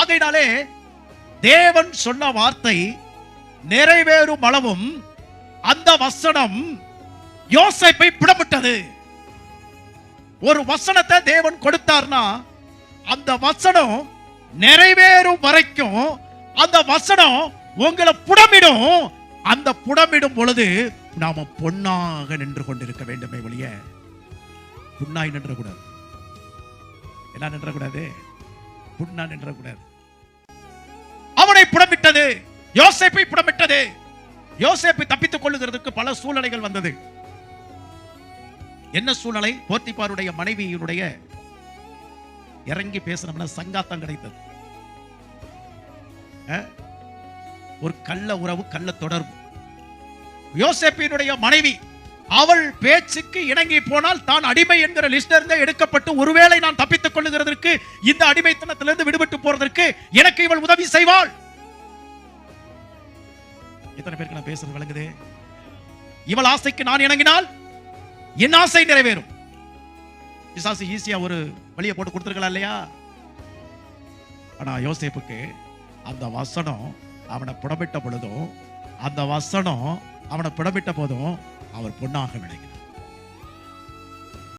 ஆகையினாலே தேவன் சொன்ன வார்த்தை நிறைவேறும் அளவும் அந்த வசனம் யோசேப்பை புடமிட்டது. ஒரு வசனத்தை தேவன் கொடுத்தார்னா அந்த வசனம் நிறைவேறும் வரைக்கும் அந்த வசனம் உங்களை புடமிடும். அந்த புடமிடும் பொழுது நாம பொன்னாக நின்று கொண்டிருக்க வேண்டுமே ஒழிய புண்ணாய் நின்றக்கூடாது. என்ன நின்றக்கூடாது? புண்ணா நின்றக்கூடாது. அவனை புடமிட்டது, யோசேப்பை புடமிட்டது. யோசேப்பை தப்பித்துக் கொள்ளுகிறதுக்கு பல சூழ்நிலைகள் வந்தது. என்ன சூழ்நிலை? போத்திபாருடைய மனைவியினுடைய இறங்கி பேசணும்னா சங்காத்தம் கிடைத்தது. ஒரு கள்ள உறவு, கள்ள தொடர்பு. யோசேப்பினுடைய மனைவி அவள் பேச்சுக்கு இணங்கி போனால் தான் அடிமை என்கிற லிஸ்ட்ல இருந்து எடுக்கப்பட்டு ஒருவேளை நான் தப்பித்துக் கொள்ளுகிறதற்கு, இந்த அடிமைத்தனத்திலிருந்து விடுபட்டு போறதற்கு எனக்கு இவள் உதவி செய்வாள். எத்தனை பேருக்கு நான் பேசுறது விளங்குது? இவள் ஆசைக்கு நான் இணங்கினால் என் ஆசை நிறைவேறும். பிசாசு ஈஸியா ஒரு வழியை போட்டு கொடுத்திருக்கலாம் இல்லையா? ஆனா யோசேப்புக்கு அந்த வசனம் அவனை புடமிட்ட பொழுதும், அந்த வசனம் அவனை புடமிட்ட போதும் அவர் பொன்னாக விளங்கினார்.